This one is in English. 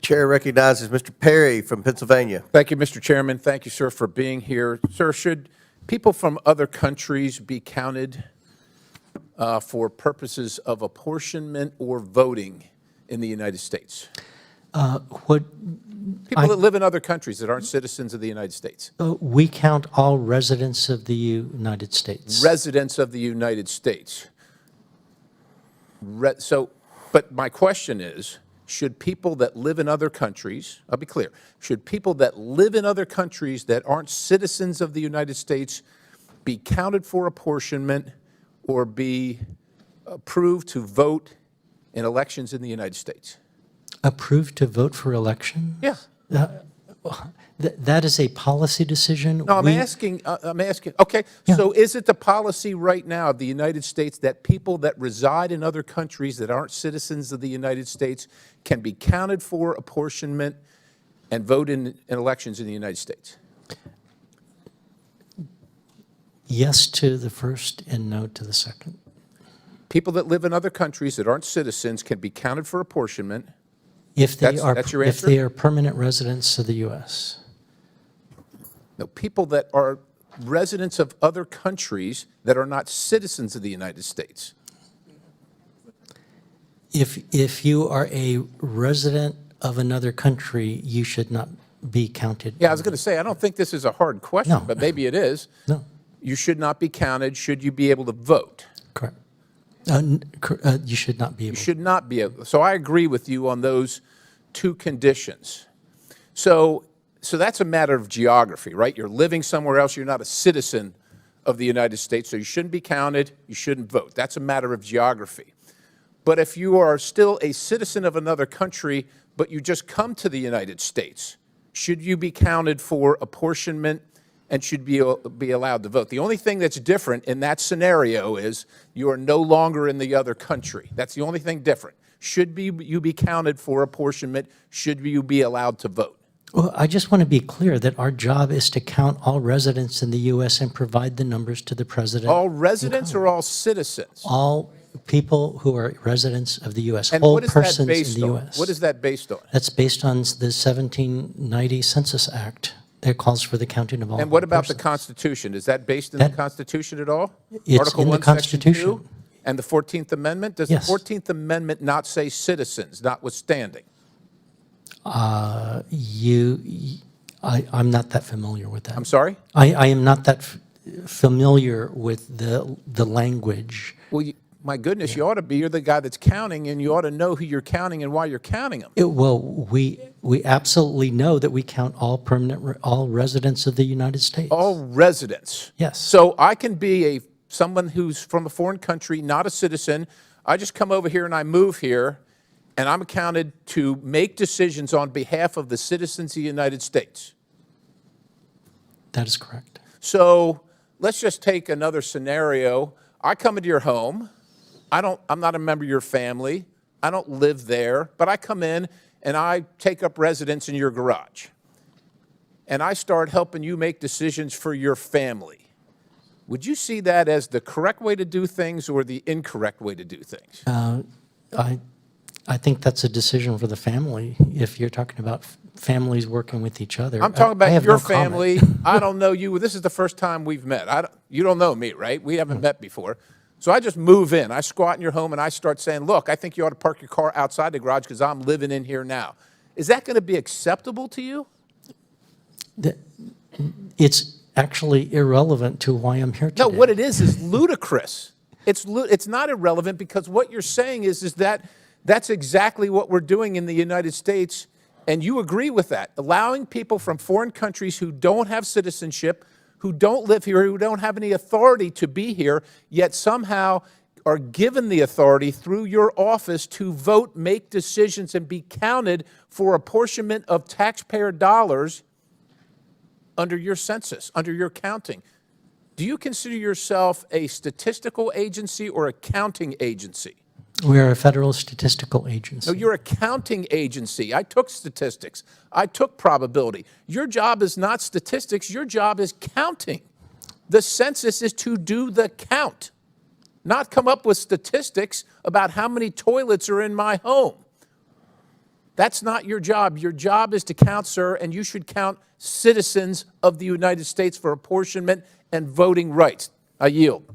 Chair recognizes Mr. Perry from Pennsylvania. Thank you, Mr. Chairman. Thank you, sir, for being here. Sir, should people from other countries be counted for purposes of apportionment or voting in the United States? People that live in other countries that aren't citizens of the United States. We count all residents of the United States. Residents of the United States. But my question is, should people that live in other countries, I'll be clear, should people that live in other countries that aren't citizens of the United States be counted for apportionment or be approved to vote in elections in the United States? Approved to vote for election? Yeah. That is a policy decision. No, I'm asking, okay, Yeah. So is it the policy right now of the United States that people that reside in other countries that aren't citizens of the United States can be counted for apportionment and vote in elections in the United States? Yes to the first and no to the second. People that live in other countries that aren't citizens can be counted for apportionment. If they That's your if answer? they are permanent residents of the U.S. No, people that are residents of other countries that are not citizens of the United States. If you are a resident of another country, you should not be counted. Yeah, I was going to say, I don't think this is a hard question, No. but maybe it is. No, You should not be counted. Should you be able to vote? correct. You should not be able. You should not be able. So I agree with you on those two conditions. So that's a matter of geography, right? You're living somewhere else. You're not a citizen of the United States, so you shouldn't be counted. You shouldn't vote. That's a matter of geography. But if you are still a citizen of another country, but you just come to the United States, should you be counted for apportionment and should be allowed to vote? The only thing that's different in that scenario is you are no longer in the other country. That's the only thing different. Should you be counted for apportionment? Should you be allowed to vote? Well, I just want to be clear that our job is to count all residents in the U.S. and provide the numbers to the president. All residents or all citizens? All people who are residents of the U.S. And Whole what is that persons based in the on? U.S. What is that based on? That's based on the 1790 Census Act. That calls for the counting of all. And what about the persons. Constitution? Is that based in the That- Constitution at all? It's Article in the 1, Section 2? Constitution. And the 14th Amendment? Does Yes. the 14th Amendment not say citizens, notwithstanding? I'm not that familiar with that. I'm sorry? I am not that familiar with the language. Well, my goodness, you ought to be. You're the guy that's counting, and you ought to know who you're counting and why you're counting them. Well, we absolutely know that we count all residents of the United States. All residents. Yes. So I can be someone who's from a foreign country, not a citizen. I just come over here and I move here, and I'm accounted to make decisions on behalf of the citizens of the United States. That is correct. So let's just take another scenario. I come into your home. I'm not a member of your family. I don't live there, but I come in and I take up residence in your garage. And I start helping you make decisions for your family. Would you see that as the correct way to do things or the incorrect way to do things? I think that's a decision for the family. If you're talking about families working with each other, I'm talking about I have your no comment. family. I don't know you. This is the first time we've met. You don't know me, right? We haven't met before. So I just move in. I squat in your home and I start saying, look, I think you ought to park your car outside the garage because I'm living in here now. Is that going to be acceptable to you? It's actually irrelevant to why I'm here today. No, what it is ludicrous. It's not irrelevant because what you're saying is that that's exactly what we're doing in the United States, and you agree with that, allowing people from foreign countries who don't have citizenship, who don't live here, who don't have any authority to be here, yet somehow are given the authority through your office to vote, make decisions, and be counted for apportionment of taxpayer dollars under your census, under your counting. Do you consider yourself a statistical agency or a counting agency? We are a federal statistical agency. No, you're a counting agency. I took statistics. I took probability. Your job is not statistics. Your job is counting. The census is to do the count, not come up with statistics about how many toilets are in my home. That's not your job. Your job is to count, sir, and you should count citizens of the United States for apportionment and voting rights. I yield.